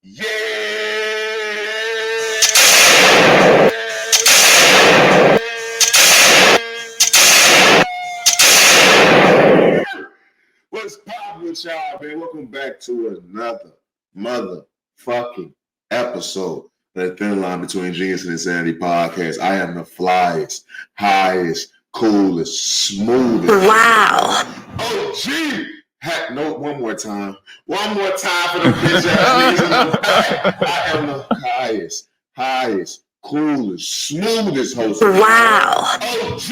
Yeah. What's poppin' with y'all, man? Welcome back to another motherfucking episode of the Thin Line Between Genius and Insanity podcast. I am the flyest, highest, coolest, smoothest. Wow. OG. No, one more time. One more time for the bitch ass niggas. I am the highest, coolest, smoothest host. Wow. OG,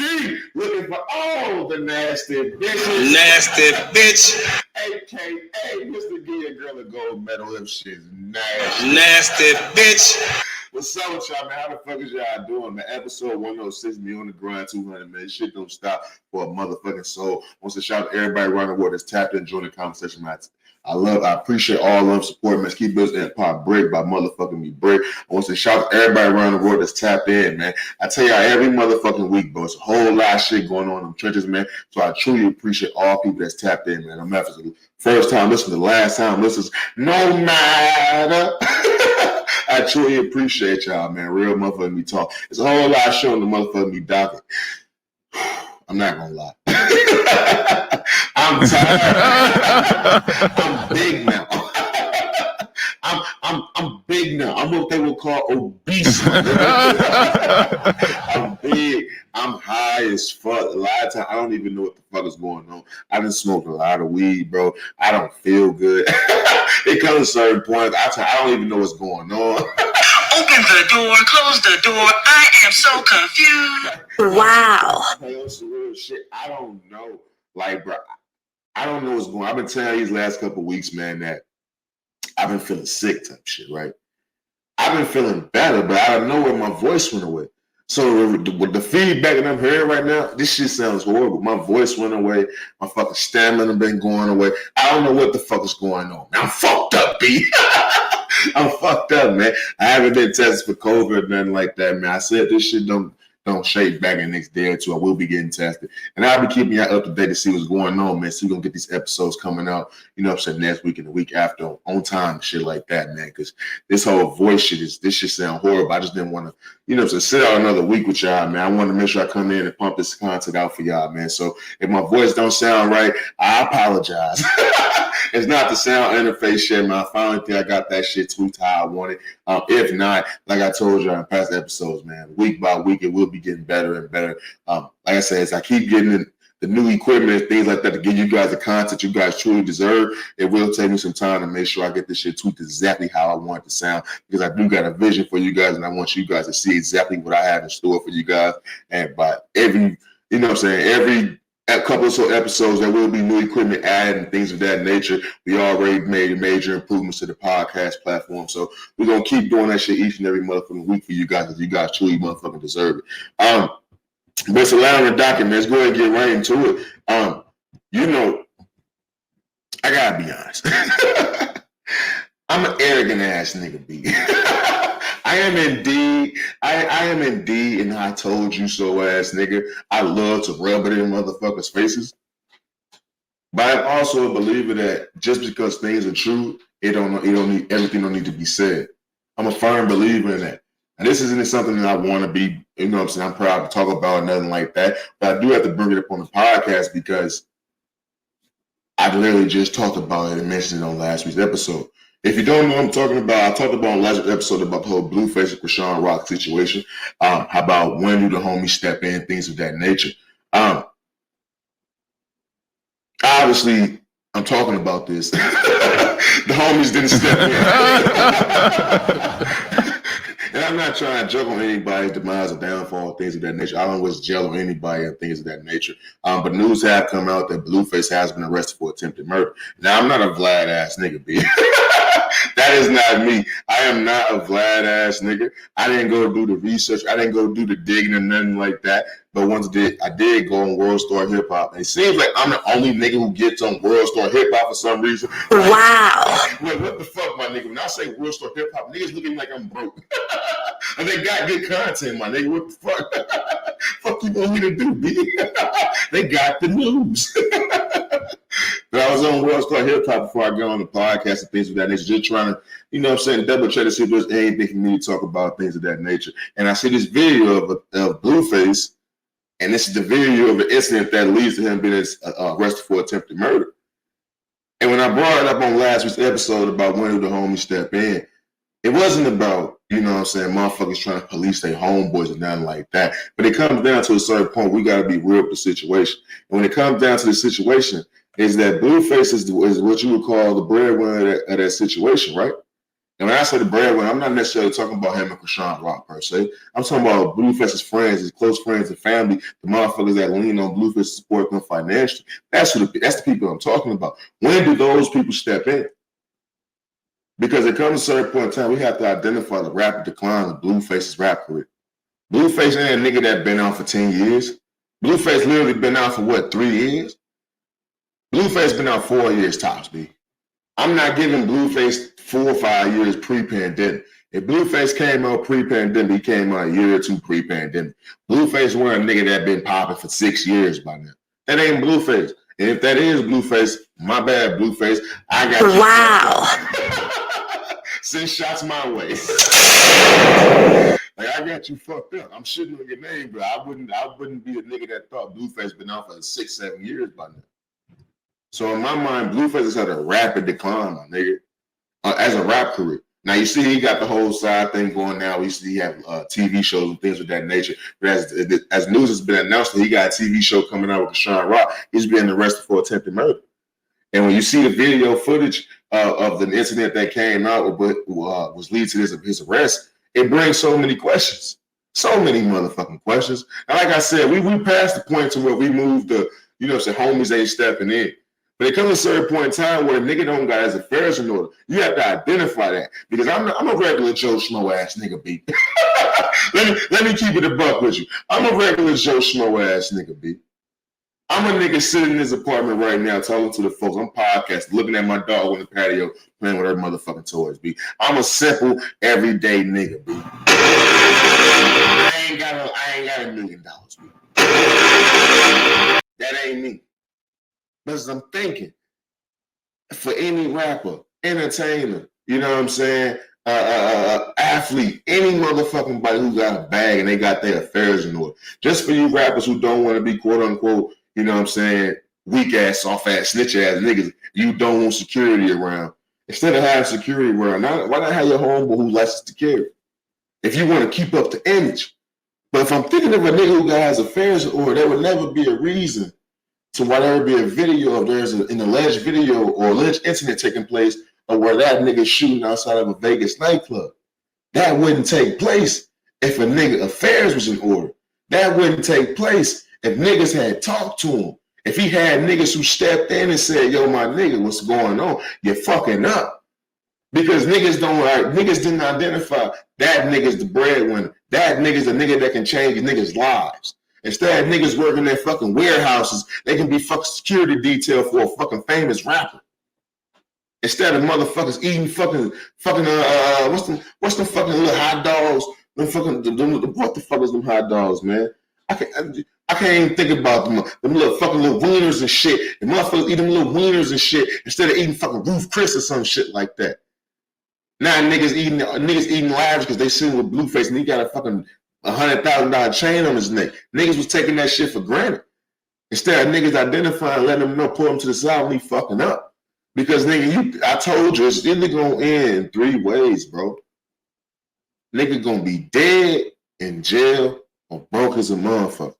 looking for all the nasty bitches. Nasty bitch. AKA Mr. Give Your Girl a Gold Medal. Them shit's nasty. Nasty bitch. What's up with y'all, man? How the fuck is y'all doing, man? Episode 106, me on the grind, 200, man. Shit don't stop for a motherfucking soul. Wants to shout out to everybody around the world that's tapped in, join the conversation, man. I appreciate all love, support, man. Keep business and pop break by motherfucking me break. I want to shout out to everybody around the world that's tapped in, man. I tell y'all every motherfucking week, bro. It's a whole lot of shit going on in them trenches, man. So I truly appreciate all people that's tapped in, man. I'm after the first time listening, the last time listeners, no matter. I truly appreciate y'all, man. Real motherfucking me talk. It's a whole lot of shit on the motherfucking me docket. I'm not gonna lie. I'm tired. I'm big now. I'm big now. I'm what they would call obese. I'm big. I'm high as fuck. A lot of times I don't even know what the fuck is going on. I done smoked a lot of weed, bro. I don't feel good. It comes to certain points. I don't even know what's going on. Open the door, close the door. I am so confused. Wow. Hey, some real shit. I don't know. Like, bro, I don't know what's going on. I've been telling you these last couple of weeks, man, that I've been feeling sick type shit, right? I've been feeling better, but out of nowhere, my voice went away. So with the feedback that I'm hearing right now, this shit sounds horrible. My voice went away. My fucking stamina been going away. I don't know what the fuck is going on. I'm fucked up, B. I'm fucked up, man. I haven't been tested for COVID or nothing like that, man. I said this shit don't shake back in the next day or two. I will be getting tested. And I'll be keeping y'all up to date to see what's going on, man. So we're going to get these episodes coming out, you know what I'm saying, next week and the week after on time, shit like that, man. Because this whole voice shit this shit sound horrible. I just didn't want to, you know, to sit out another week with y'all, man. I wanted to make sure I come in and pump this content out for y'all, man. So if my voice don't sound right, I apologize. It's not the sound interface shit, man. I finally think I got that shit tweaked how I want it. If not, like I told you in past episodes, man, week by week, it will be getting better and better. Like I said, as I keep getting the new equipment and things like that to give you guys the content you guys truly deserve, it will take me some time to make sure I get this shit tweaked exactly how I want it to sound, because I do got a vision for you guys and I want you guys to see exactly what I have in store for you guys. And by every, you know what I'm saying, every a couple of episodes, there will be new equipment added and things of that nature. We already made major improvements to the podcast platform. So we're going to keep doing that shit each and every motherfucking week for you guys, because you guys truly motherfucking deserve it. But it's allowing the document. Let's go ahead and get right into it. You know, I got to be honest. I'm an arrogant ass nigga, B. I am indeed. I am indeed, and I told you so, ass nigga. I love to rub it in motherfuckers' faces. But I'm also a believer that just because things are true, everything don't need to be said. I'm a firm believer in that. And this isn't something that I want to be, you know what I'm saying, I'm proud to talk about or nothing like that. But I do have to bring it up on the podcast because I literally just talked about it and mentioned it on last week's episode. If you don't know what I'm talking about, I talked about on last episode about the whole Blueface and Krishan Rock situation. How about when do the homies step in, things of that nature. Obviously, I'm talking about this. The homies didn't step in. And I'm not trying to joke on anybody's demise or downfall, things of that nature. I don't wish jail on anybody and things of that nature. But news have come out that Blueface has been arrested for attempted murder. Now, I'm not a Vlad ass nigga, B. That is not me. I am not a Vlad ass nigga. I didn't go do the research. I didn't go do the digging or nothing like that. But I did go on World Star Hip Hop. And it seems like I'm the only nigga who gets on World Star Hip Hop for some reason. Wow. Wait, what the fuck, my nigga? When I say World Star Hip Hop, niggas looking like I'm broke. And they got good content, my nigga. What the fuck? Fuck you want me to do, B? They got the news. But I was on World's Called Hip Hop before I got on the podcast and things of that nature, just trying to, you know what I'm saying, double check to see if there's anything for me to talk about, things of that nature. And I see this video of Blueface, and this is the video of the incident that leads to him being arrested for attempted murder. And when I brought it up on last week's episode about when did the homies step in, it wasn't about, you know what I'm saying, motherfuckers trying to police their homeboys or nothing like that. But it comes down to a certain point, we got to be real with the situation. And when it comes down to the situation, is that Blueface is what you would call the breadwinner of that situation, right? And when I say the breadwinner, I'm not necessarily talking about him and Krishan Rock per se. I'm talking about Blueface's friends, his close friends and family, the motherfuckers that lean on Blueface to support them financially. That's the people I'm talking about. When do those people step in? Because it comes to a certain point in time, we have to identify the rapid decline of Blueface's rap career. Blueface ain't a nigga that been out for 10 years. Blueface literally been out for what, 3 years? Blueface been out 4 years tops, B. I'm not giving Blueface 4 or 5 years pre-pandemic. If Blueface came out pre-pandemic, he came out a year or two pre-pandemic. Blueface wasn't a nigga that been popping for 6 years by now. That ain't Blueface. And if that is Blueface, my bad, Blueface. I got you. Wow. Send shots my way. Like, I got you fucked up. I'm shitting on your name, but I wouldn't be a nigga that thought Blueface been out for 6, 7 years by now. So in my mind, Blueface has had a rapid decline, my nigga, as a rap career. Now you see he got the whole side thing going now. We see he have TV shows and things of that nature. But as news has been announced that he got a TV show coming out with Krishan Rock, he's being arrested for attempted murder. And when you see the video footage of the incident that came out, was leading to his arrest, it brings so many questions. So many motherfucking questions. And like I said, we passed the point to where we moved the, you know, say homies ain't stepping in. But it comes to a certain point in time where a nigga don't got his affairs in order. You have to identify that. Because I'm a regular Joe Schmo ass nigga, B. let me keep it a buck with you. I'm a regular Joe Schmo ass nigga, B. I'm a nigga sitting in his apartment right now talking to the folks. I'm podcasting, looking at my dog on the patio, playing with her motherfucking toys, B. I'm a simple, everyday nigga, B. I ain't got $1 million, B. That ain't me. Because I'm thinking, for any rapper, entertainer, you know what I'm saying, athlete, any motherfucking body who got a bag and they got their affairs in order. Just for you rappers who don't want to be quote unquote, you know what I'm saying, weak ass, soft ass, snitch ass niggas, you don't want security around. Instead of having security around, why not have your homeboy who licensed to carry? If you want to keep up the image. But if I'm thinking of a nigga who got his affairs in order, there would never be a reason to why there would be a video, if there's an alleged video or alleged incident taking place of where that nigga shooting outside of a Vegas nightclub. That wouldn't take place if a nigga affairs was in order. That wouldn't take place if niggas had talked to him. If he had niggas who stepped in and said, yo, my nigga, what's going on? You're fucking up. Because niggas didn't identify that nigga's the breadwinner. That nigga's the nigga that can change niggas' lives. Instead of niggas working in fucking warehouses, they can be fucking security detail for a fucking famous rapper. Instead of motherfuckers eating fucking what's the fucking little hot dogs? What the fuck is them hot dogs, man? I can't even think about them little fucking little wieners and shit. The motherfuckers eat them little wieners and shit instead of eating fucking Roof Chris or some shit like that. Now niggas eating lives because they sitting with Blueface and he got a fucking $100,000 chain on his neck. Niggas was taking that shit for granted. Instead of niggas identifying, letting them know, pull them to the side when he fucking up. Because nigga, I told you, it's either gonna end in 3 ways, bro. Nigga gonna be dead, in jail, or broke as a motherfucker.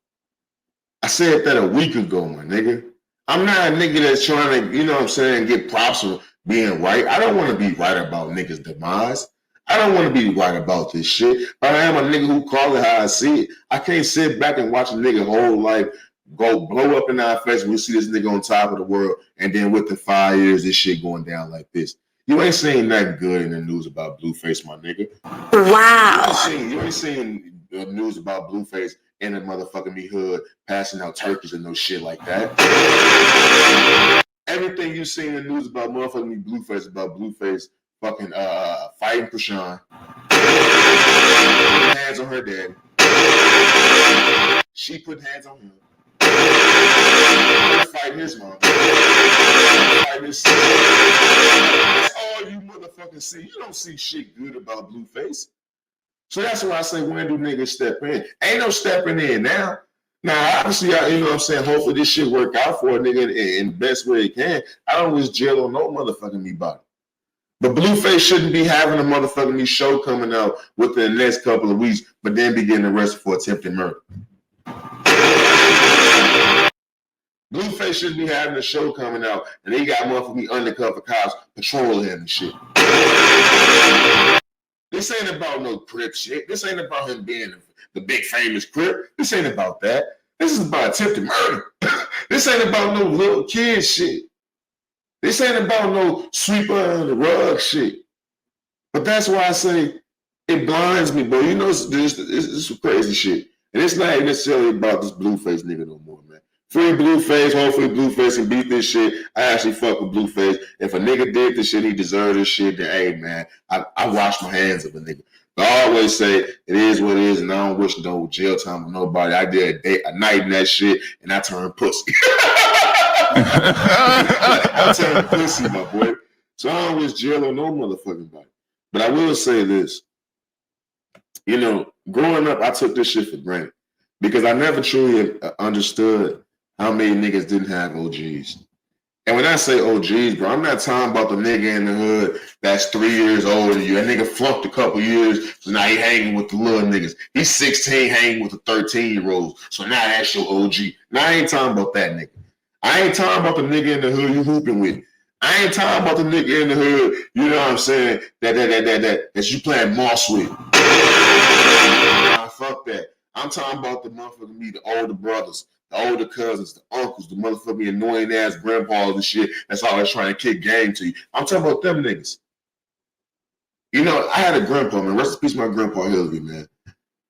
I said that a week ago, my nigga. I'm not a nigga that's trying to, you know what I'm saying, get props for being right. I don't want to be right about niggas' demise. I don't want to be right about this shit, but I am a nigga who call it how I see it. I can't sit back and watch a nigga whole life go blow up in our face when we see this nigga on top of the world, and then within 5 years, this shit going down like this. You ain't seen nothing good in the news about Blueface, my nigga. Wow. You ain't seen the news about Blueface in the motherfucking me hood passing out turkeys and no shit like that. Everything you seen in the news about motherfucking me Blueface fucking fighting Krishan, hands on her daddy. She put hands on him. Her fighting his mom. Fighting his sister. That's all you motherfuckers see. You don't see shit good about Blueface. So that's why I say, when do niggas step in? Ain't no stepping in now. Now, obviously, you know what I'm saying? Hopefully this shit work out for a nigga in the best way it can. I don't wish jail on no motherfucking me body. But Blueface shouldn't be having a motherfucking me show coming out within the next couple of weeks, but then be getting arrested for attempted murder. Blueface shouldn't be having a show coming out, and they got motherfucking undercover cops patrolling him and shit. This ain't about no Crip shit. This ain't about him being the big famous Crip. This ain't about that. This is about attempted murder. This ain't about no little kid shit. This ain't about no sweeper on the rug shit. But that's why I say it blinds me, bro. You know, this some crazy shit. And it's not necessarily about this Blueface nigga no more, man. Free Blueface, hopefully Blueface can beat this shit. I actually fuck with Blueface. If a nigga did this shit, he deserved this shit, then hey, man, I wash my hands of a nigga. But I always say it is what it is, and I don't wish no jail time with nobody. I did a night in that shit, and I turned pussy. I turned pussy, my boy. So I don't wish jail on no motherfucking body. But I will say this. You know, growing up, I took this shit for granted because I never truly understood how many niggas didn't have OGs. And when I say OGs, bro, I'm not talking about the nigga in the hood that's 3 years older than you. That nigga flunked a couple years, so now he hanging with the little niggas. He's 16 hanging with the 13-year-olds, so now that's your OG. Now I ain't talking about that nigga. I ain't talking about the nigga in the hood you hooping with. I ain't talking about the nigga in the hood, you know what I'm saying, that you playing moss with. Nah, fuck that. I'm talking about the motherfucking me, the older brothers, the older cousins, the uncles, the motherfucking annoying ass grandpas and shit that's always trying to kick game to you. I'm talking about them niggas. You know, I had a grandpa, man. Rest in peace, my grandpa Hillary, man.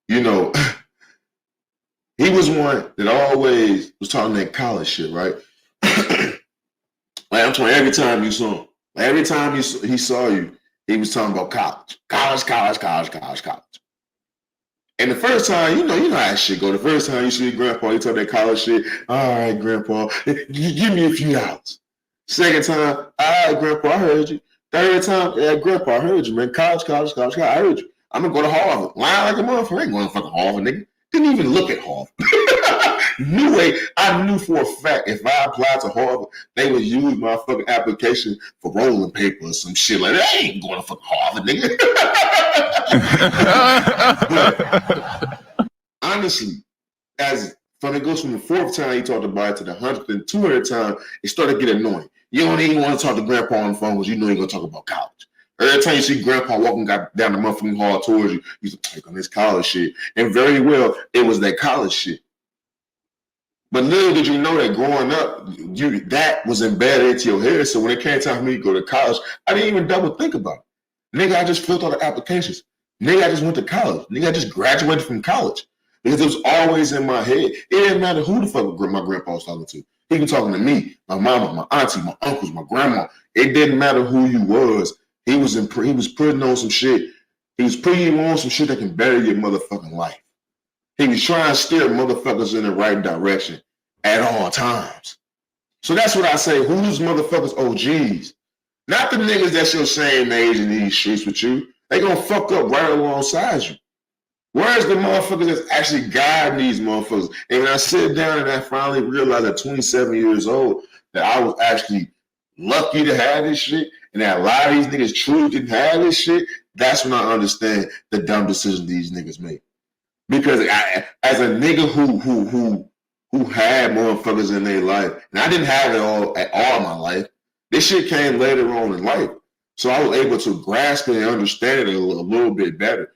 You know, he was one that always was talking that college shit, right? Like I'm talking every time you saw him. Like every time he saw you, he was talking about college. College. And the first time, you know how that shit go. The first time you see grandpa, he talk that college shit. All right, grandpa, give me a few dollars. Second time, all right, grandpa, I heard you. Third time, yeah, grandpa, I heard you, man. College, I heard you. I'm gonna go to Harvard. Lying like a motherfucker. I ain't going to fucking Harvard, nigga. Didn't even look at Harvard. I knew for a fact if I applied to Harvard, they would use my fucking application for rolling paper or some shit like that. I ain't going to fucking Harvard, nigga. But honestly, it goes from the fourth time he talked about it to the 100th and 200th time, it started to get annoying. You don't even want to talk to grandpa on the phone because you know he's going to talk about college. Every time you see grandpa walking down the motherfucking hall towards you, you take on this college shit. And very well, it was that college shit. But little did you know that growing up, that was embedded into your head. So when it came time for me to go to college, I didn't even double think about it. Nigga, I just filled out the applications. Nigga, I just went to college. Nigga, I just graduated from college. Because it was always in my head. It didn't matter who the fuck my grandpa was talking to. He was talking to me, my mama, my auntie, my uncles, my grandma. It didn't matter who you was. He was putting on some shit. He was putting you on some shit that can better your motherfucking life. He was trying to steer motherfuckers in the right direction at all times. So that's what I say. Who's motherfuckers OGs? Not the niggas that's your same age in these streets with you. They gonna fuck up right alongside you. Where's the motherfuckers that's actually guiding these motherfuckers? And when I sit down and I finally realized at 27 years old that I was actually lucky to have this shit and that a lot of these niggas truly didn't have this shit, that's when I understand the dumb decisions these niggas make. Because as a nigga who had motherfuckers in their life, and I didn't have it all in my life, this shit came later on in life. So I was able to grasp it and understand it a little bit better.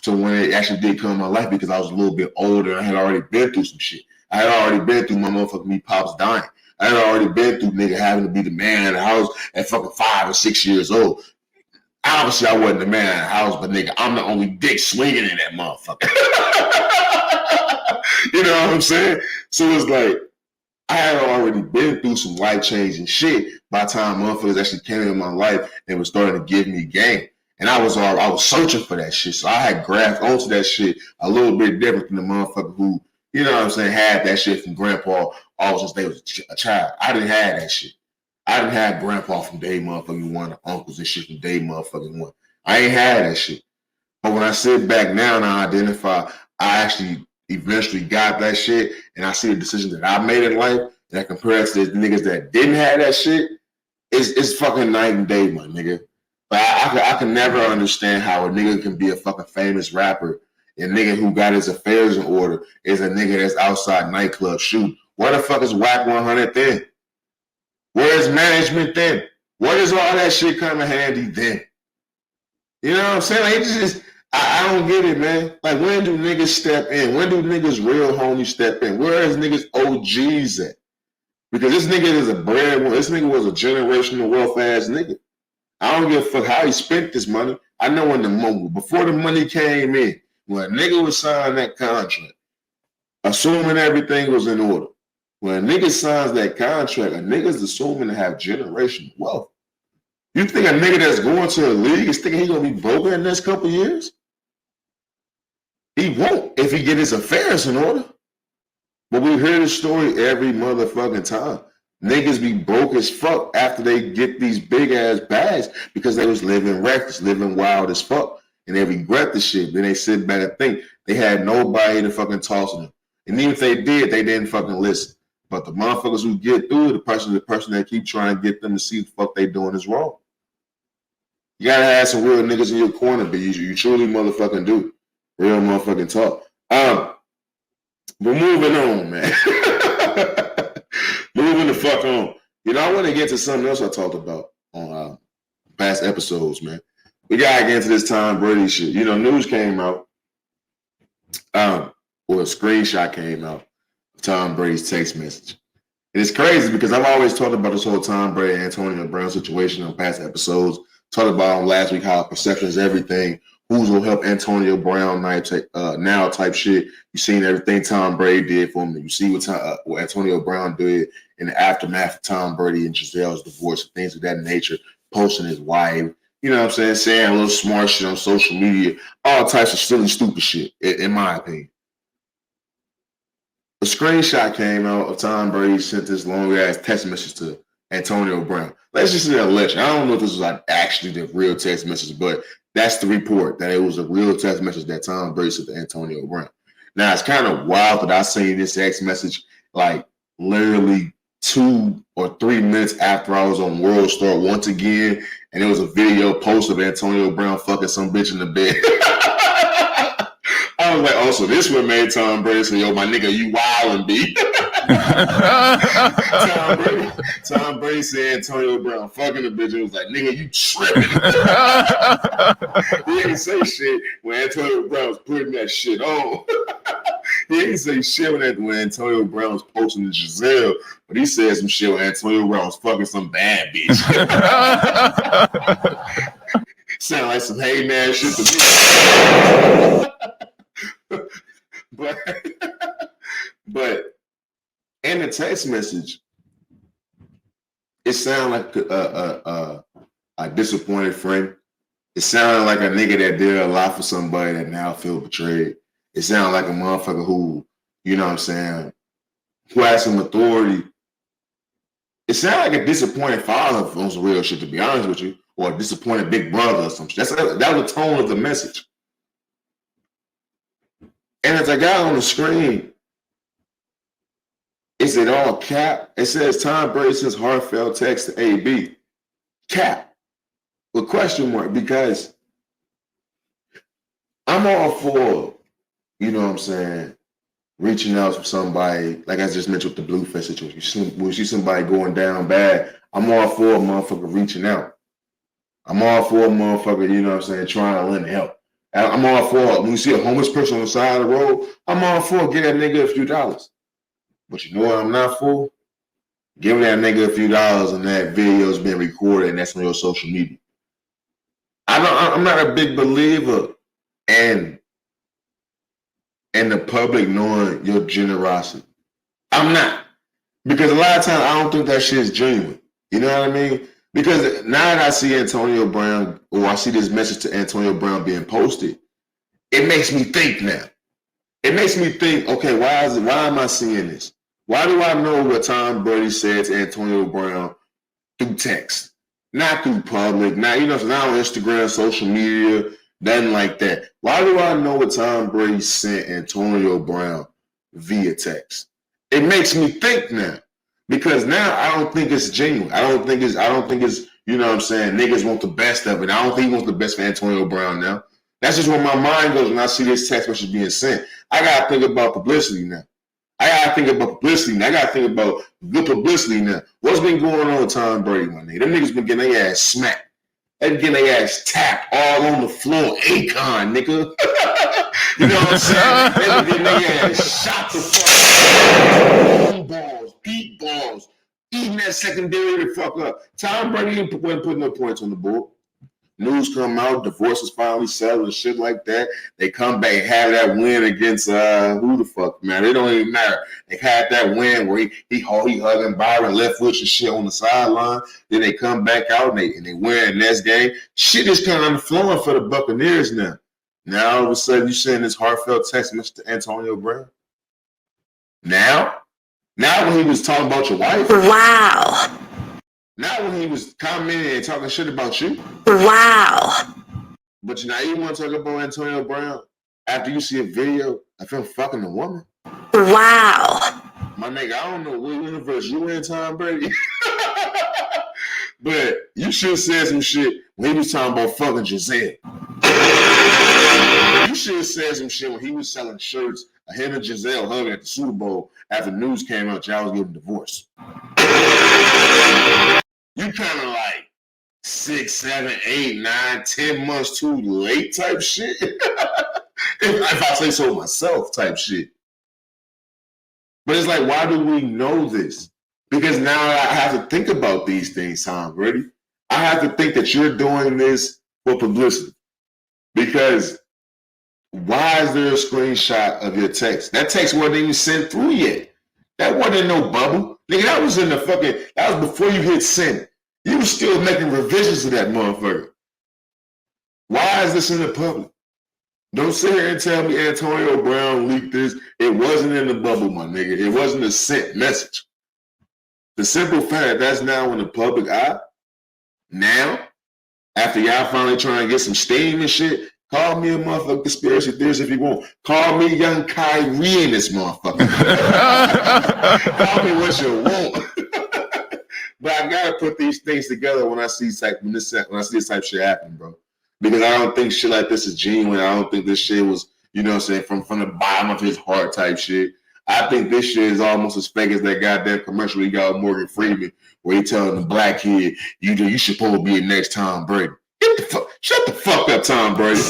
So when it actually did come in my life, because I was a little bit older, and I had already been through some shit. I had already been through my motherfucking me pops dying. I had already been through nigga having to be the man in the house at fucking 5 or 6 years old. Obviously, I wasn't the man in the house, but nigga, I'm the only dick swinging in that motherfucker. You know what I'm saying? So it's like, I had already been through some life-changing shit by the time motherfuckers actually came in my life and was starting to give me game. And I was searching for that shit. So I had grasped onto that shit a little bit different than the motherfucker who, you know what I'm saying, had that shit from grandpa all since they was a child. I didn't have that shit. I didn't have grandpa from day motherfucking one, or uncles and shit from day motherfucking one. I ain't had that shit. But when I sit back now and I identify, I actually eventually got that shit, and I see the decisions that I made in life, and I compare it to the niggas that didn't have that shit, it's fucking night and day, my nigga. But I can never understand how a nigga can be a fucking famous rapper, and a nigga who got his affairs in order is a nigga that's outside nightclub shooting. Where the fuck is Whack 100 then? Where is management then? Where does all that shit come in handy then? You know what I'm saying? Like, it's just, I don't get it, man. Like, when do niggas step in? When do niggas real homies step in? Where is niggas OGs at? Because this nigga is a breadwinner. This nigga was a generational wealth ass nigga. I don't give a fuck how he spent this money. I know when before the money came in, when a nigga was signing that contract, assuming everything was in order. When a nigga signs that contract, a nigga's assuming to have generational wealth. You think a nigga that's going to the league is thinking he's gonna be broke in the next couple of years? He won't if he get his affairs in order. But we hear this story every motherfucking time. Niggas be broke as fuck after they get these big ass bags because they was living reckless, living wild as fuck. And they regret the shit. Then they sit back and think they had nobody to fucking toss them. And even if they did, they didn't fucking listen. But the motherfuckers who get through it, the person that keep trying to get them to see the fuck they doing is wrong. You gotta have some real niggas in your corner, but you truly motherfucking do. Real motherfucking talk. But moving on, man. Moving the fuck on. You know, I want to get to something else I talked about on past episodes, man. We gotta get into this Tom Brady shit. You know, news came out, or a screenshot came out of Tom Brady's text message. And it's crazy because I've always talked about this whole Tom Brady and Antonio Brown situation on past episodes. Talked about on last week how perception is everything. Who's gonna help Antonio Brown now type shit. You seen everything Tom Brady did for him. You see what Antonio Brown did in the aftermath of Tom Brady and Gisele's divorce and things of that nature. Posting his wife, you know what I'm saying a little smart shit on social media, all types of silly, stupid shit, in my opinion. A screenshot came out of Tom Brady sent this long ass text message to Antonio Brown. Let's just say alleged. I don't know if this was like actually the real text message, but that's the report, that it was a real text message that Tom Brady sent to Antonio Brown. Now, it's kind of wild that I seen this text message like literally 2 or 3 minutes after I was on World Star once again, and it was a video post of Antonio Brown fucking some bitch in the bed. I was like, oh, so this one made Tom Brady say, yo, my nigga, you wildin', B. Tom Brady said Antonio Brown fucking the bitch and was like, nigga, you tripping. He didn't say shit when Antonio Brown was putting that shit on. He didn't say shit when Antonio Brown was posting to Giselle, but he said some shit when Antonio Brown was fucking some bad bitch. Sound like some hey man shit to me. But in the text message, it sounded like a disappointed friend. It sounded like a nigga that did a lot for somebody that now feel betrayed. It sounded like a motherfucker who, you know what I'm saying, who has some authority. It sounded like a disappointed father on some real shit, to be honest with you, or a disappointed big brother or some shit. That was the tone of the message. And as I got on the screen, is it all cap? It says Tom Brady sends heartfelt text to AB. Cap. With question mark, because I'm all for, you know what I'm saying, reaching out to somebody, like I just mentioned with the Blueface situation. When you see somebody going down bad, I'm all for a motherfucker reaching out. I'm all for a motherfucker, you know what I'm saying, trying to lend help. I'm all for, when you see a homeless person on the side of the road, I'm all for get that nigga a few dollars. But you know what I'm not for? Giving that nigga a few dollars and that video's been recorded and that's on your social media. I'm not a big believer in the public knowing your generosity. I'm not. Because a lot of times I don't think that shit is genuine. You know what I mean? Because now that I see Antonio Brown, or I see this message to Antonio Brown being posted, it makes me think now. it makes me think, okay, why am I seeing this? Why do I know what Tom Brady said to Antonio Brown through text? Not through public, not on Instagram, social media, nothing like that. Why do I know what Tom Brady sent Antonio Brown via text? It makes me think now. Because now I don't think it's genuine. I don't think it's, you know what I'm saying, niggas want the best of it. I don't think he wants the best for Antonio Brown now. That's just where my mind goes when I see this text message being sent. I gotta think about publicity now. I gotta think about good publicity now. What's been going on with Tom Brady, my nigga? Them niggas been getting their ass smacked. They been getting their ass tapped all on the floor. Akon, nigga. You know what I'm saying? They been getting their ass shot the fuck up. Balls, deep balls. Eating that secondary the fuck up. Tom Brady wasn't putting no points on the board. News come out, divorce is finally settled and shit like that. They come back and have that win against who the fuck, man? It don't even matter. They had that win where he hugging Byron Leftwich and shit on the sideline. Then they come back out and they win the next game. Shit is kind of flowing for the Buccaneers now. Now all of a sudden you send this heartfelt text message to Antonio Brown. Now when he was talking about your wife. Wow. Not when he was commenting and talking shit about you. Wow. But now you want to talk about Antonio Brown after you see a video of him fucking a woman? Wow. My nigga, I don't know what universe you in, Tom Brady. But you should have said some shit when he was talking about fucking Giselle. You should have said some shit when he was selling shirts of him and Giselle hugging at the Super Bowl after the news came out y'all was getting divorced. You kind of like 6, 7, 8, 9, 10 months too late type shit. if I say so myself type shit. But it's like, why do we know this? Because now I have to think about these things, Tom Brady. I have to think that you're doing this for publicity. Because why is there a screenshot of your text? That text wasn't even sent through yet. That wasn't in no bubble. Nigga, that was before you hit send. You were still making revisions to that motherfucker. Why is this in the public? Don't sit here and tell me Antonio Brown leaked this. It wasn't in the bubble, my nigga. It wasn't a sent message. The simple fact that's now in the public eye. Now, after y'all finally trying to get some steam and shit, call me a motherfucking conspiracy theorist if you want. Call me young Kyrie in this motherfucker. Call me what you want. But I gotta put these things together when I see this type of shit happen, bro. Because I don't think shit like this is genuine. I don't think this shit was, you know what I'm saying, from the bottom of his heart type shit. I think this shit is almost as fake as that goddamn commercial he got with Morgan Freeman, where he telling the black kid, you should probably be the next Tom Brady. Shut the fuck up, Tom Brady.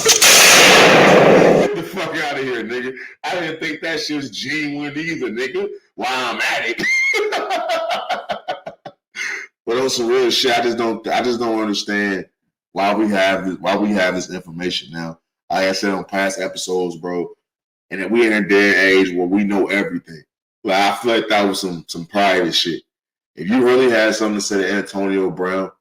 Get the fuck out of here, nigga. I didn't think that shit was genuine either, nigga. While I'm at it. But on some real shit, I just don't understand why we have this information now. Like I said on past episodes, bro, and that we in a day and age where we know everything. Like I feel like that was some private shit. If you really had something to say to Antonio Brown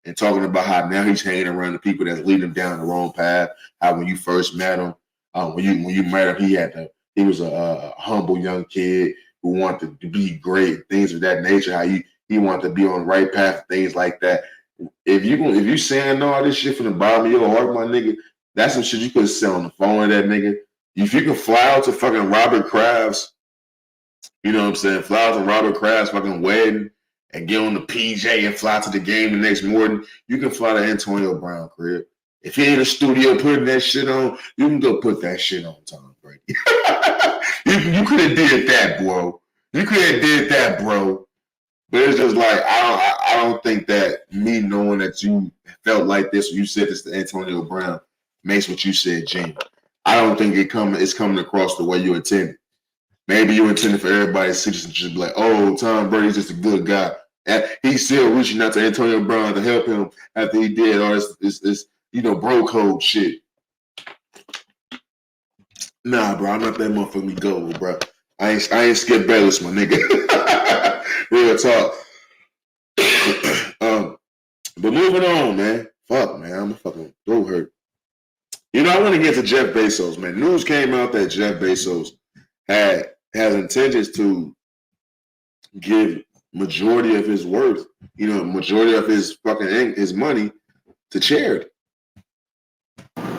and talking about how now he's hanging around the people that's leading him down the wrong path, how when you first met him, when you met him, he was a humble young kid who wanted to be great, things of that nature, how he wanted to be on the right path, things like that. If you saying all this shit from the bottom of your heart, my nigga, that's some shit you could say on the phone with that nigga. If you can fly out to fucking Robert Kraft's, you know what I'm saying, fly out to Robert Kraft's fucking wedding and get on the PJ and fly to the game the next morning, you can fly to Antonio Brown crib. If he in the studio putting that shit on, you can go put that shit on, Tom Brady. You could have did that, bro. You could have did that, bro. But it's just like I don't think that me knowing that you felt like this when you said this to Antonio Brown makes what you said genuine. I don't think it's coming across the way you intended. Maybe you intended for everybody's citizenship to be like, oh, Tom Brady's just a good guy. And he's still reaching out to Antonio Brown to help him after he did all this bro code shit. Nah, bro, I'm not that motherfucking gold, bro. I ain't Skip Bayless, my nigga. Real talk. But moving on, man. Fuck, man. I'm a fucking throat hurt. You know, I want to get to Jeff Bezos, man. News came out that Jeff Bezos has intentions to give majority of his worth, majority of his fucking his money to charity.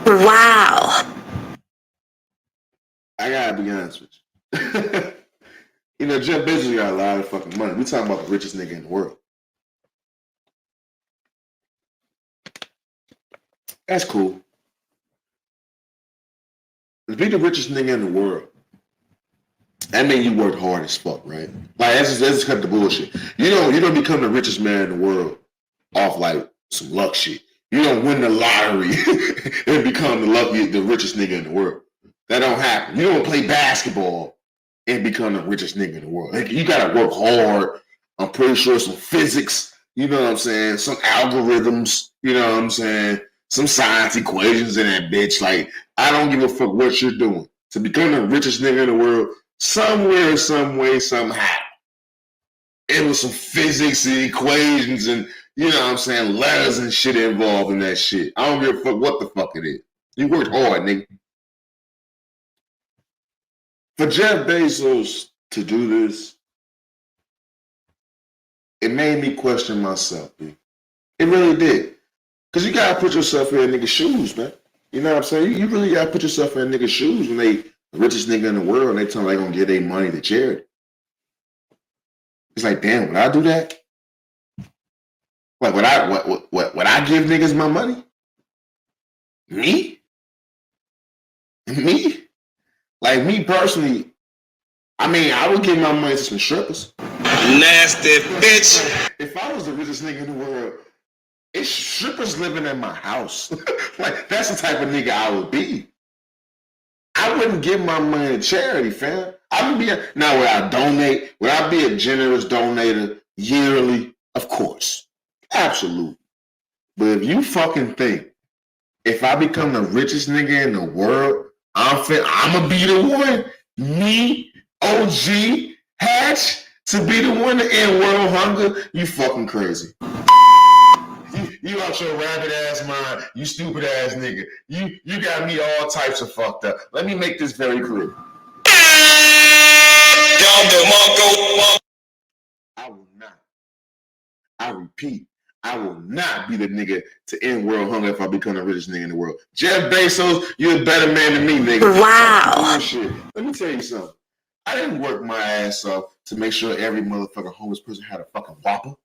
Wow. I gotta be honest with you. Jeff Bezos got a lot of fucking money. We talking about the richest nigga in the world. That's cool. To be the richest nigga in the world, that means you worked hard as fuck, right? Like, let's just cut the bullshit. You don't become the richest man in the world off like some luck shit. You don't win the lottery and become the richest nigga in the world. That don't happen. You don't play basketball and become the richest nigga in the world. Like, you gotta work hard. I'm pretty sure some physics, you know what I'm saying? Some algorithms, you know what I'm saying? Some science equations in that bitch. Like, I don't give a fuck what you're doing. To become the richest nigga in the world, somewhere, some way, somehow. It was some physics and equations and, you know what I'm saying, letters and shit involved in that shit. I don't give a fuck what the fuck it is. You worked hard, nigga. For Jeff Bezos to do this, it made me question myself, dude. It really did. Because you got to put yourself in a nigga's shoes, man. You know what I'm saying? You really got to put yourself in a nigga's shoes when they the richest nigga in the world and they tell them they're going to give their money to charity. It's like, damn, would I do that? Like, would I give niggas my money? Me? Me? Like, me personally, I mean, I would give my money to some strippers. Nasty bitch. If I was the richest nigga in the world, it's strippers living in my house. Like, that's the type of nigga I would be. I wouldn't give my money to charity, fam. Now, would I donate? Would I be a generous donator yearly? Of course. Absolutely. But if you fucking think, if I become the richest nigga in the world, I'm going to be the one, me, OG, Hatch, to be the one to end world hunger, you fucking crazy. You out your rabbit ass mind, you stupid ass nigga. You got me all types of fucked up. Let me make this very clear. I will not. I repeat, I will not be the nigga to end world hunger if I become the richest nigga in the world. Jeff Bezos, you're a better man than me, nigga. Wow. Let me tell you something. I didn't work my ass off to make sure every motherfucking homeless person had a fucking Whopper.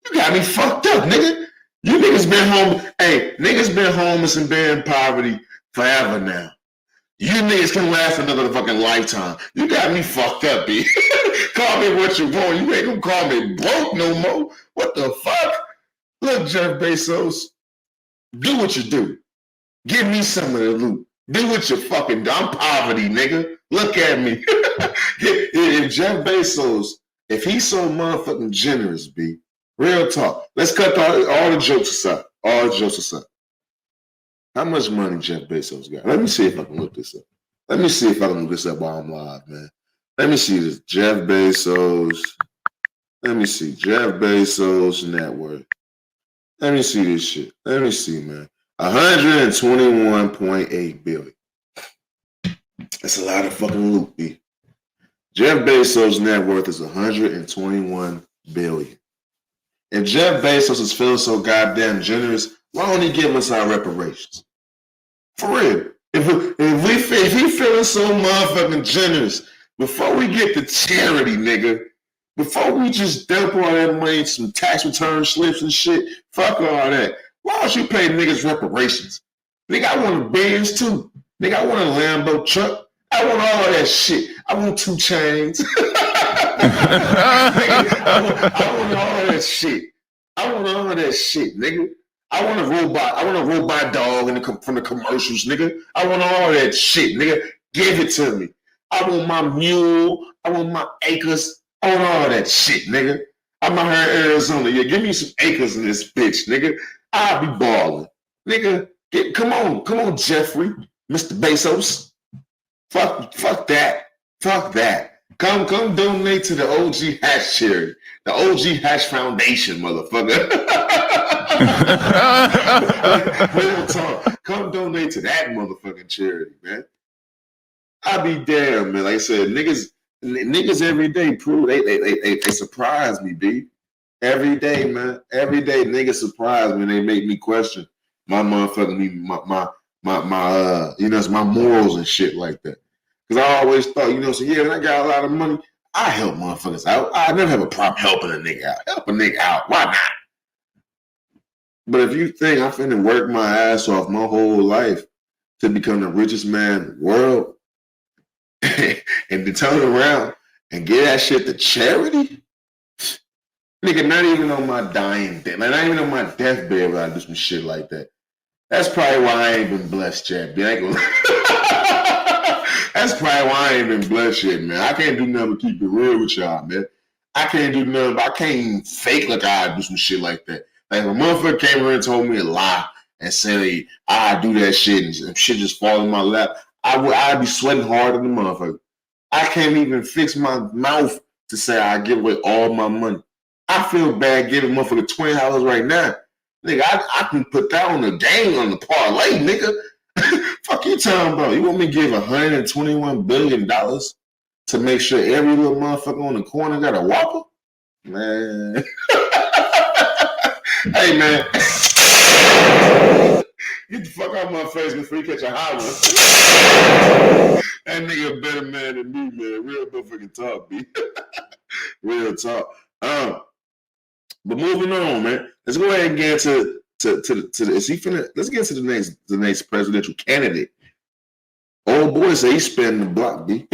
You got me fucked up, nigga. You niggas been home. Hey, niggas been homeless and been in poverty forever now. You niggas can last another fucking lifetime. You got me fucked up, B. Call me what you want. You ain't gonna call me broke no more. What the fuck? Look, Jeff Bezos, do what you do. Give me some of the loot. Do what you fucking do. I'm poverty, nigga. Look at me. If Jeff Bezos, if he's so motherfucking generous, B, real talk. Let's cut all the jokes aside. All the jokes aside. How much money Jeff Bezos got? Let me see if I can look this up. Let me see if I can look this up while I'm live, man. Let me see this. Jeff Bezos. Let me see. Jeff Bezos net worth. Let me see this shit. Let me see, man. 121.8 billion. That's a lot of fucking loot, B. Jeff Bezos' net worth is 121 billion. If Jeff Bezos is feeling so goddamn generous, why don't he give us our reparations? For real. If he feeling so motherfucking generous, before we get to charity, nigga, before we just dump all that money in some tax return slips and shit, fuck all that. Why don't you pay niggas reparations? Nigga, I want a Benz too. Nigga, I want a Lambo truck. I want all that shit. I want 2 chains. Nigga, I want all that shit. I want all that shit, nigga. I want a robot. I want a robot dog from the commercials, nigga. I want all that shit, nigga. Give it to me. I want my mule. I want my acres. I want all that shit, nigga. I'm out here in Arizona. Yeah, give me some acres in this bitch, nigga. I'll be balling. Nigga, come on, Jeffrey. Mr. Bezos. Fuck that. Fuck that. Come donate to the OG Hatch charity. The OG Hatch Foundation, motherfucker. Real talk. Come donate to that motherfucking charity, man. I be damn, man. Like I said, niggas every day prove they surprise me, B. Every day, man. Every day, niggas surprise me. They make me question my motherfucking my morals and shit like that. Because I always thought, so yeah, when I got a lot of money, I help motherfuckers out. I never have a problem helping a nigga out. Help a nigga out. Why not? But if you think I'm finna work my ass off my whole life to become the richest man in the world and to turn around and get that shit to charity, nigga, not even on my dying day, like not even on my deathbed would I do some shit like that. That's probably why I ain't been blessed yet. That's probably why I ain't been blessed yet, man. I can't do nothing but keep it real with y'all, man. I can't do nothing, but I can't even fake like I do some shit like that. Like if a motherfucker came here and told me a lie and said, hey, I do that shit and shit just fall in my lap, I'd be sweating harder than the motherfucker. I can't even fix my mouth to say I give away all my money. I feel bad giving motherfucker $20 right now. Nigga, I can put that on the game on the parlay, nigga. Fuck you talking about? You want me to give $121 billion to make sure every little motherfucker on the corner got a Whopper? Man. Hey, man. Get the fuck out of my face before you catch a high one. That nigga a better man than me, man. Real motherfucking talk, B. Real talk. But moving on, man. Let's go ahead and get to let's get to the next presidential candidate. Old boy say he's spinning the block, B.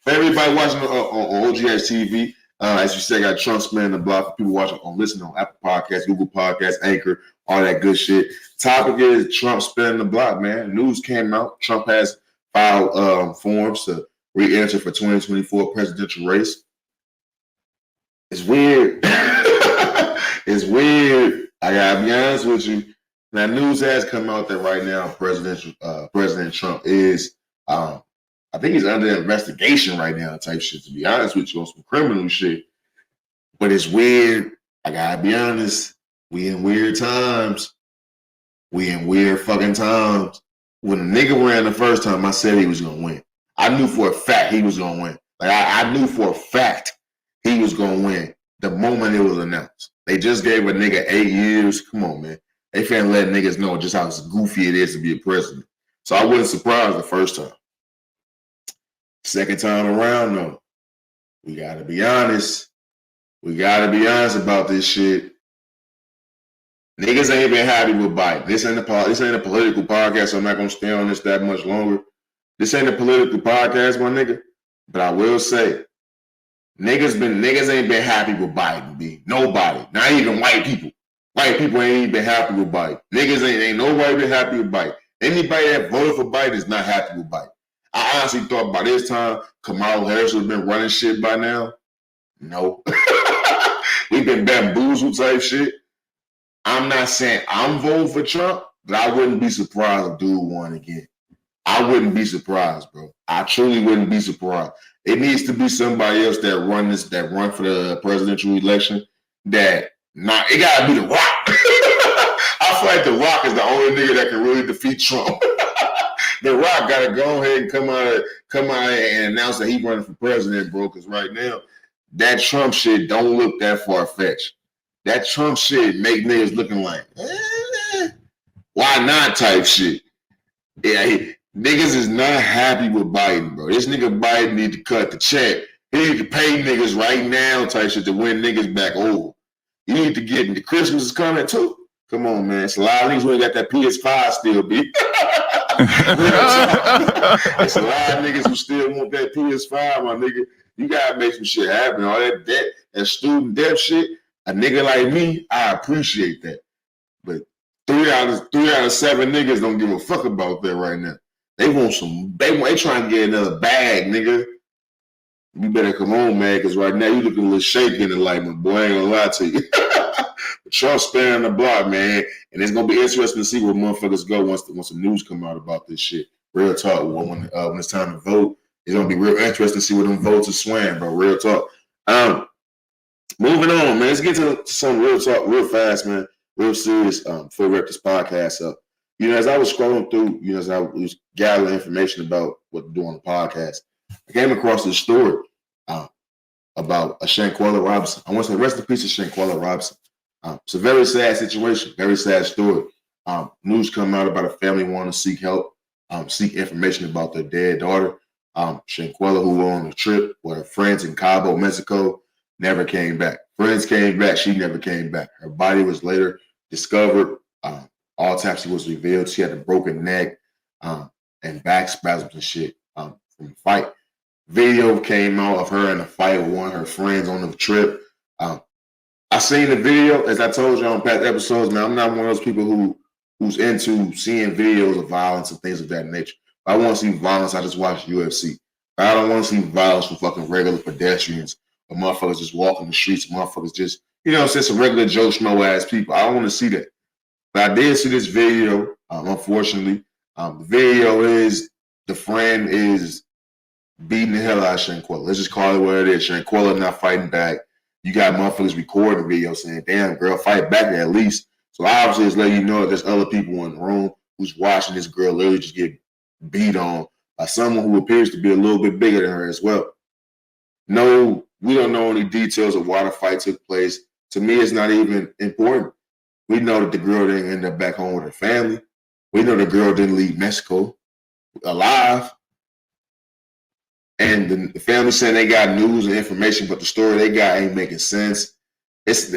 For everybody watching on OGHatchTV, as you said, got Trump spinning the block. For people watching listening on Apple Podcasts, Google Podcasts, Anchor, all that good shit. Topic is Trump spinning the block, man. News came out. Trump has filed forms to re-enter for 2024 presidential race. It's weird. It's weird. I gotta be honest with you. Now, news has come out that right now, President Trump is, I think he's under investigation right now, type shit. To be honest with you, on some criminal shit. But it's weird. I gotta be honest. We in weird times. We in weird fucking times. When a nigga ran the first time, I said he was gonna win. I knew for a fact he was gonna win. Like I knew for a fact he was gonna win the moment it was announced. They just gave a nigga 8 years. Come on, man. They finna let niggas know just how goofy it is to be a president. So I wasn't surprised the first time. Second time around, though, we gotta be honest. We gotta be honest about this shit. Niggas ain't been happy with Biden. This ain't a political podcast, so I'm not gonna stay on this that much longer. This ain't a political podcast, my nigga. But I will say, niggas ain't been happy with Biden, B. Nobody. Not even white people. White people ain't even been happy with Biden. Niggas ain't nobody been happy with Biden. Anybody that voted for Biden is not happy with Biden. I honestly thought by this time Kamala Harris would have been running shit by now. No. We've been bamboozled type shit. I'm not saying I'm voting for Trump, but I wouldn't be surprised if dude won again. I wouldn't be surprised, bro. I truly wouldn't be surprised. It needs to be somebody else that run for the presidential election. It gotta be The Rock. I feel like The Rock is the only nigga that can really defeat Trump. The Rock gotta go ahead and come out and announce that he's running for president, bro. Because right now, that Trump shit don't look that far-fetched. That Trump shit make niggas looking like, why not type shit. Yeah, niggas is not happy with Biden, bro. This nigga Biden need to cut the check. He need to pay niggas right now type shit to win niggas back over. You need to get the Christmas is coming too. Come on, man. It's a lot of niggas who ain't got that PS5 still, B. It's a lot of niggas who still want that PS5, my nigga. You gotta make some shit happen. All that debt, that student debt shit. A nigga like me, I appreciate that. But 3 out of 7 niggas don't give a fuck about that right now. They trying to get another bag, nigga. You better come on, man, because right now you looking a little shaky in the light, my boy. I ain't gonna lie to you. Trump sparing the block, man. And it's gonna be interesting to see where motherfuckers go once the news come out about this shit. Real talk. When it's time to vote, it's gonna be real interesting to see where them votes are swaying, bro. Real talk. Moving on, man. Let's get to some real talk real fast, man. Real serious before we wrap this podcast up. As I was scrolling through, as I was gathering information about what to do on the podcast, I came across this story about a Shanquella Robinson. I want to say rest in peace to Shanquella Robinson. It's a very sad situation, very sad story. News come out about a family wanting to seek help, seek information about their dead daughter. Shanquella, who were on a trip with her friends in Cabo, Mexico, never came back. Friends came back. She never came back. Her body was later discovered. Autopsy was revealed. She had a broken neck and back spasms and shit from the fight. Video came out of her in a fight with one of her friends on the trip. I seen the video, as I told you on past episodes, man. I'm not one of those people who's into seeing videos of violence and things of that nature. If I want to see violence, I just watch UFC. I don't want to see violence from fucking regular pedestrians or motherfuckers just walking the streets, motherfuckers just, some regular Joe Schmo ass people. I don't want to see that. But I did see this video, unfortunately. The video is the friend is beating the hell out of Shanquella. Let's just call it what it is. Shanquella not fighting back. You got motherfuckers recording the video saying, damn, girl, fight back at least. So obviously it's letting you know that there's other people in the room who's watching this girl literally just get beat on by someone who appears to be a little bit bigger than her as well. No, we don't know any details of why the fight took place. To me, it's not even important. We know that the girl didn't end up back home with her family. We know the girl didn't leave Mexico alive. And the family saying they got news and information, but the story they got ain't making sense.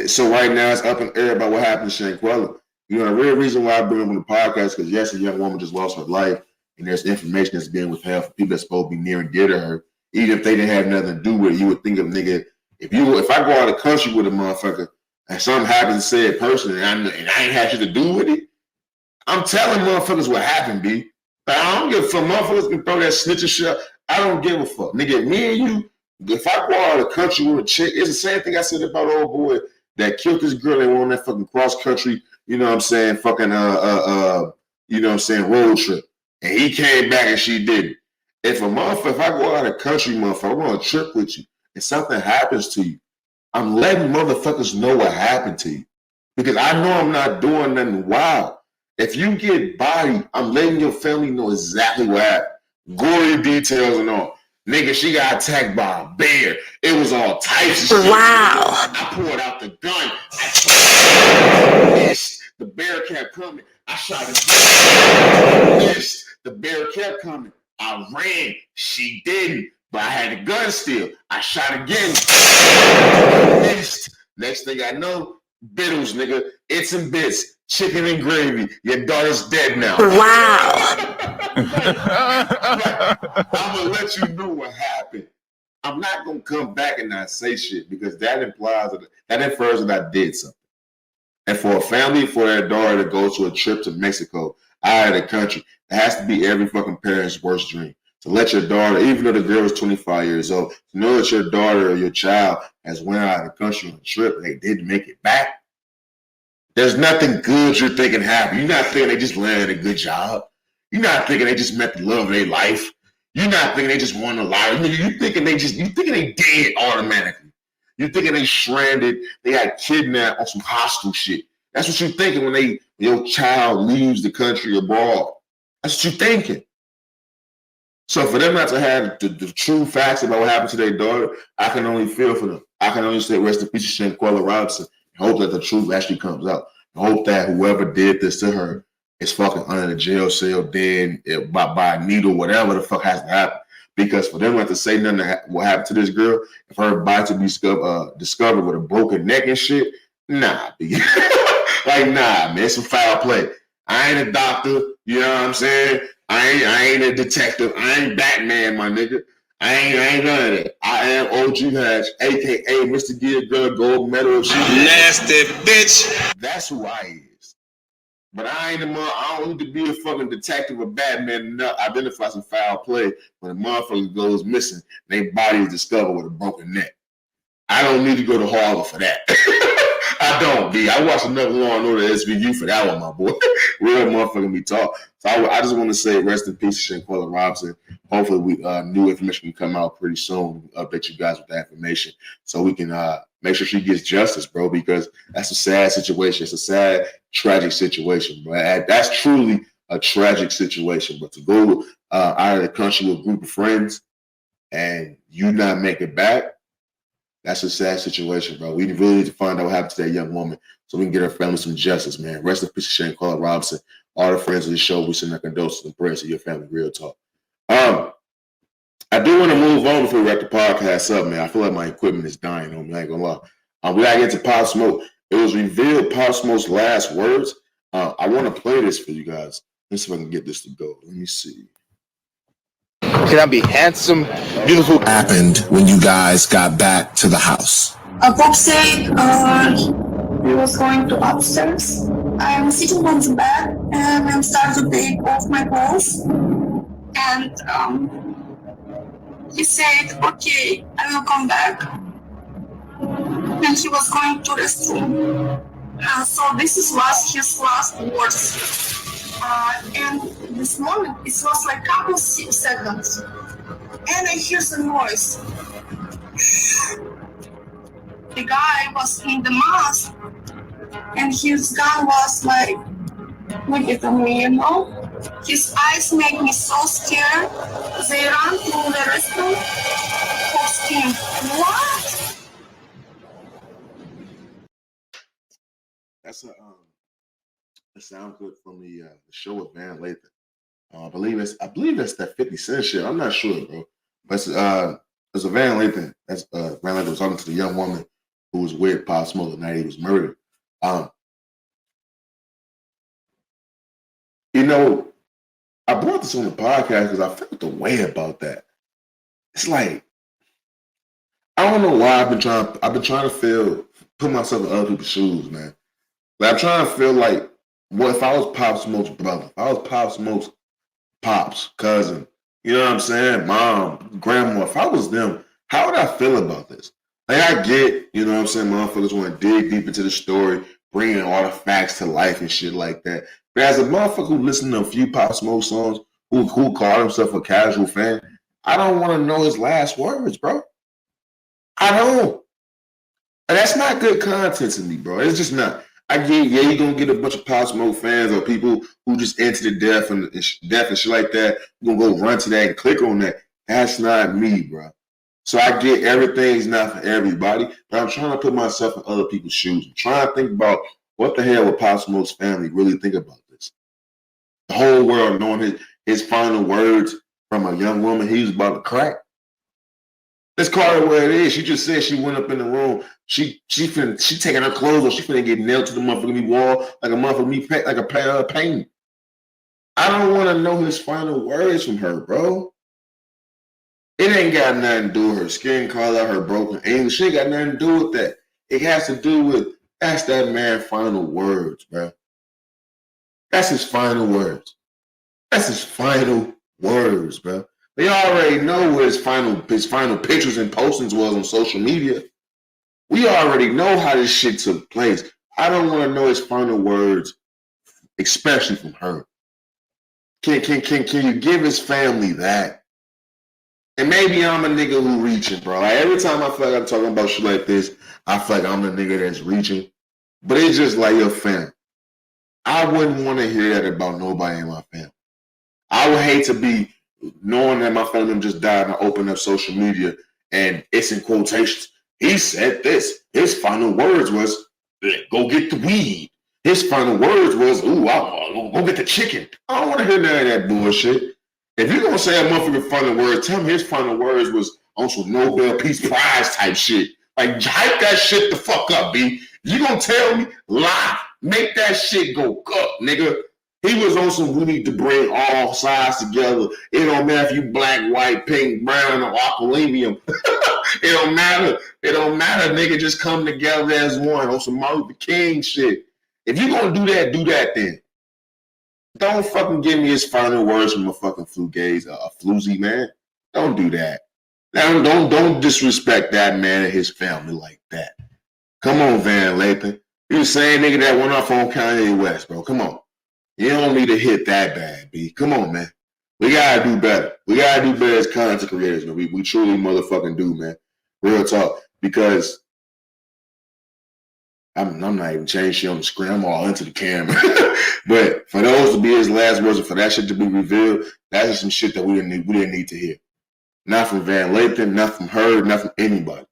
So right now it's up in the air about what happened to Shanquella. The real reason why I bring up on the podcast, because yes, a young woman just lost her life, and there's information that's being withheld from people that's supposed to be near and dear to her. Even if they didn't have nothing to do with it, you would think of nigga, if I go out of the country with a motherfucker and something happens to said person and I ain't had shit to do with it, I'm telling motherfuckers what happened, B. But I don't give a fuck. Motherfuckers can throw that snitcher shit. I don't give a fuck. Nigga, me and you, if I go out of the country with a chick, it's the same thing I said about old boy that killed this girl that went on that fucking cross country, fucking road trip. And he came back and she didn't. If I go out of the country, motherfucker, I'm on a trip with you, and something happens to you, I'm letting motherfuckers know what happened to you. Because I know I'm not doing nothing wild. If you get bodied, I'm letting your family know exactly what happened. Gory details and all. Nigga, she got attacked by a bear. It was all types of shit. Wow. I pulled out the gun. I missed. The bear kept coming. I shot it. Missed. The bear kept coming. I ran. She didn't. But I had the gun still. I shot again. Missed. Next thing I know, Biddles, nigga. It's and bits. Chicken and gravy. Your daughter's dead now. Wow. I'm going to let you know what happened. I'm not going to come back and not say shit because that infers that I did something. And for a family, for their daughter to go to a trip to Mexico, out of the country, it has to be every fucking parent's worst dream. To let your daughter, even though the girl is 25 years old, to know that your daughter or your child has went out of the country on a trip and they didn't make it back. There's nothing good you're thinking happened. You're not thinking they just landed a good job. You're not thinking they just met the love of their life. You're not thinking they just won a lottery. You're thinking they dead automatically. You're thinking they stranded, they got kidnapped on some hostile shit. That's what you're thinking when your child leaves the country abroad. That's what you're thinking. So for them not to have the true facts about what happened to their daughter, I can only feel for them. I can only say rest in peace to Shanquella Robinson. I hope that the truth actually comes out. I hope that whoever did this to her is fucking under the jail cell, dead by a needle, whatever the fuck has to happen. Because for them not to say nothing what happened to this girl, if her body to be discovered with a broken neck and shit, nah, like nah, man, it's some foul play. I ain't a doctor, you know what I'm saying? I ain't a detective. I ain't Batman, my nigga. I ain't none of that. I am OGHatch, aka Mr. Get Girl Gold Medal. Nasty bitch. That's who I is. But I don't need to be a fucking detective or Batman to identify some foul play when a motherfucker goes missing and their body is discovered with a broken neck. I don't need to go to Harvard for that. I don't, B. I watched enough Law and Order SVU for that one, my boy. Real motherfucker me talk. So I just want to say rest in peace to Shanquella Robinson. Hopefully new information can come out pretty soon. We'll update you guys with that information so we can make sure she gets justice, bro, because that's a sad situation. It's a sad, tragic situation, bro. That's truly a tragic situation. But to go out of the country with a group of friends and you not make it back, that's a sad situation, bro. We really need to find out what happened to that young woman so we can get her family some justice, man. Rest in peace, Shanquella Robinson. All the friends of the show, we send our condolences and prayers to your family. Real talk. I do want to move on before we wrap the podcast up, man. I feel like my equipment is dying on me. I ain't gonna lie. We gotta get to Pop Smoke. It was revealed Pop Smoke's last words. I want to play this for you guys. Let's see if I can get this to go. Let me see. Can I be handsome, beautiful? Happened when you guys got back to the house? Pop said he was going to upstairs. I'm sitting on the bed and I'm starting to take off my clothes. And he said, okay, I will come back. And he was going to restroom. So this was his last words. And this moment, it was like a couple of seconds. And I hear the noise. The guy was in the mask, and his gun was like, look at me, you know? His eyes make me so scared. They ran to the restroom. Post him. What? That's a sound clip from the show with Van Lathan. I believe that's that 50 Cent shit. I'm not sure, bro. But it's a Van Lathan. That's Van Lathan was talking to the young woman who was with Pop Smoke the night he was murdered. You know, I brought this on the podcast because I felt the way about that. It's like I don't know why I've been trying to put myself in other people's shoes, man. Like I'm trying to feel like, what if I was Pop Smoke's brother? If I was Pop Smoke's pops, cousin, you know what I'm saying? Mom, grandma, if I was them, how would I feel about this? Like I get, you know what I'm saying, motherfuckers want to dig deep into the story, bringing all the facts to life and shit like that. But as a motherfucker who listens to a few Pop Smoke songs, who call himself a casual fan, I don't want to know his last words, bro. I don't. And that's not good content to me, bro. It's just not. I get, yeah, you're gonna get a bunch of Pop Smoke fans or people who just into the death and shit like that. You're gonna go run to that and click on that. That's not me, bro. So I get everything's not for everybody, but I'm trying to put myself in other people's shoes. I'm trying to think about what the hell would Pop Smoke's family really think about this. The whole world knowing his final words from a young woman he was about to crack. Let's call it what it is. She just said she went up in the room. She taking her clothes off. She finna get nailed to the motherfucking wall like a motherfucking like a painting. I don't want to know his final words from her, bro. It ain't got nothing to do with her skin color, her broken English. She ain't got nothing to do with that. It has to do with that's that man's final words, bro. That's his final words. That's his final words, bro. They already know what his final pictures and postings was on social media. We already know how this shit took place. I don't want to know his final words, especially from her. Can you give his family that? And maybe I'm a nigga who reaching, bro. Like every time I feel like I'm talking about shit like this, I feel like I'm the nigga that's reaching. But it's just like your fam. I wouldn't want to hear that about nobody in my family. I would hate to be knowing that my family just died and I open up social media and it's in quotations. He said this. His final words was, go get the weed. His final words was, ooh, I'll go get the chicken. I don't want to hear none of that bullshit. If you're going to say a motherfucking final words, tell me his final words was on some Nobel Peace Prize type shit. Like, hype that shit the fuck up, B. You going to tell me? Lie. Make that shit go up, nigga. He was on some, we need to bring all sides together. It don't matter if you black, white, pink, brown, or aquilinium. It don't matter. It don't matter, nigga. Just come together as one on some Martin Luther King shit. If you gonna do that then. Don't fucking give me his final words from a fucking fugazi, a floozy, man. Don't do that. Don't disrespect that man and his family like that. Come on, Van Lathan. You the same nigga that went off on Kanye West, bro. Come on. You don't need to hit that bad, B. Come on, man. We gotta do better. We gotta do better as content creators, man. We truly motherfucking do, man. Real talk. Because I'm not even changing shit on the screen. I'm all into the camera. But for those to be his last words and for that shit to be revealed, that's just some shit that we didn't need to hear. Not from Van Lathan, not from her, not from anybody.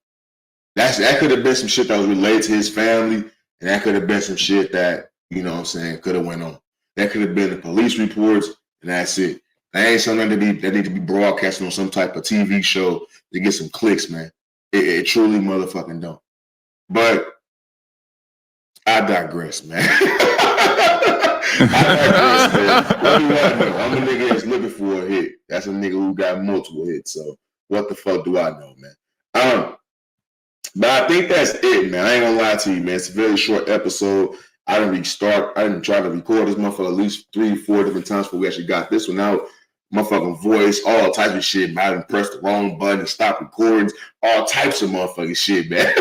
That could have been some shit that was related to his family, and that could have been some shit that, you know what I'm saying, could have went on. That could have been the police reports, and that's it. That ain't something that need to be broadcasted on some type of TV show to get some clicks, man. It truly motherfucking don't. But I digress, man. What do I know? I'm a nigga that's looking for a hit. That's a nigga who got multiple hits. So what the fuck do I know, man? But I think that's it, man. I ain't gonna lie to you, man. It's a very short episode. I didn't try to record this motherfucker at least 3-4 different times before we actually got this one out. Motherfucking voice, all types of shit, man. I done pressed the wrong button and stopped recordings, all types of motherfucking shit, man.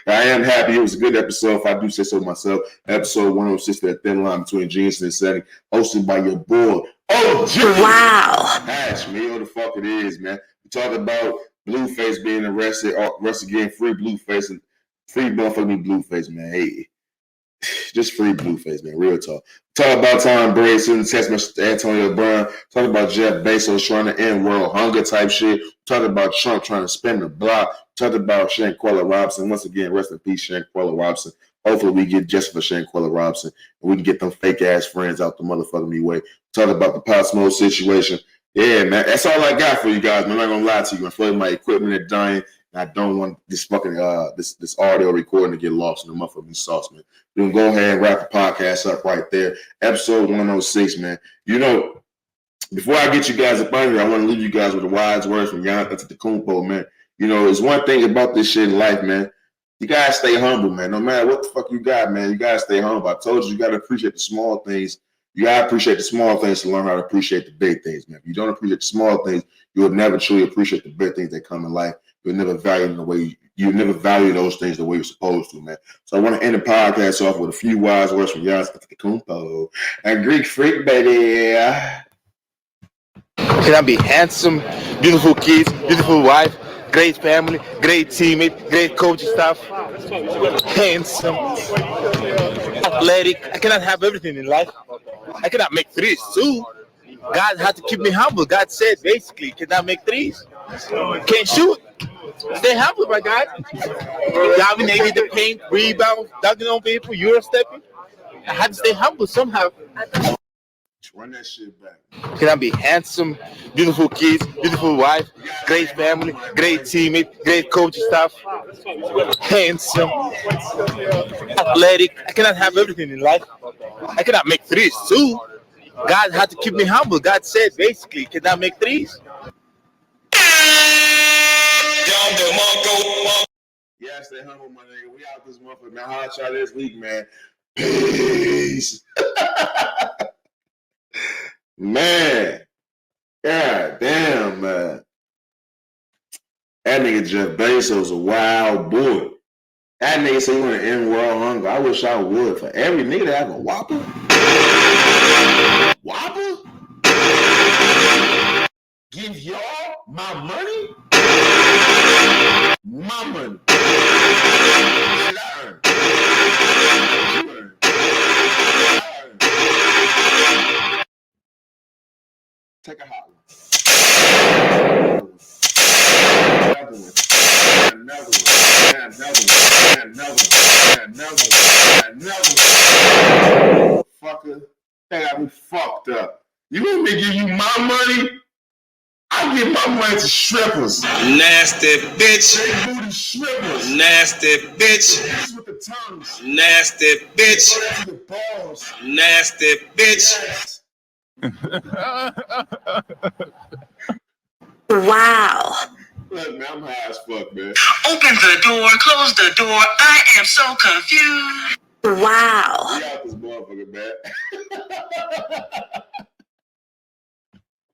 But I am happy. It was a good episode, if I do say so myself. Episode 106, that thin line between genius and setting, hosted by your boy, OGHatch. Wow. Man, you know what the fuck it is, man. We talked about Blueface being arrested getting free Blueface, and free motherfucking Blueface, man. Hey, just free Blueface, man. Real talk. Talk about Tom Brady sending text message to Antonio Brown. Talk about Jeff Bezos trying to end world hunger type shit. Talk about Trump trying to spin the block. Talk about Shanquella Robinson. Once again, rest in peace, Shanquella Robinson. Hopefully we get justice for Shanquella Robinson and we can get them fake ass friends out the motherfucking me way. Talk about the Pop Smoke situation. Yeah, man. That's all I got for you guys, man. I'm not gonna lie to you. I feel like my equipment is dying. I don't want this fucking this audio recording to get lost in the motherfucking sauce, man. We can go ahead and wrap the podcast up right there. Episode 106, man. You know, before I get you guys up on here, I want to leave you guys with the wise words from Didnt to the Kumpo, man. You know, there's one thing about this shit in life, man. You gotta stay humble, man. No matter what the fuck you got, man, you gotta stay humble. I told you gotta appreciate the small things. You gotta appreciate the small things to learn how to appreciate the big things, man. If you don't appreciate the small things, you'll never truly appreciate the big things that come in life. You'll never value them the way you never value those things the way you're supposed to, man. So I want to end the podcast off with a few wise words from Didnt to the Kumpo. A Greek freak, baby. Can I be handsome, beautiful kids, beautiful wife, great family, great teammate, great coaching staff, handsome, athletic. I cannot have everything in life. I cannot make threes too. God had to keep me humble. God said basically, cannot make threes. Can't shoot. Stay humble, my God. Dominated the paint, rebound, dunking on people, Euro stepping. I had to stay humble somehow. Run that shit back. Can I be handsome, beautiful kids, beautiful wife, great family, great teammate, great coaching staff, handsome, athletic. I cannot have everything in life. I cannot make threes too. God had to keep me humble. God said basically, cannot make threes. Yeah, stay humble, my nigga. We out this motherfucker, man. Holla at y'all this week, man. Peace. Man. God damn, man. That nigga Jeff Bezos a wild boy. That nigga say he want to end world hunger. I wish I would. For every nigga that have a Whopper. Whopper? Give y'all my money? My money. Shit I earned. You earned. I earned. Take a hot one. Another one. Fucker. They got me fucked up. You want me to give you my money? I give my money to strippers. Nasty bitch. Big booty strippers. Nasty bitch. Bitches with the tongues. Nasty bitch. Bitches with the balls. Nasty bitch. Yes. Wow. Look, man, I'm high as fuck, man. Open the door, close the door. I am so confused. Wow. We out this motherfucker, man.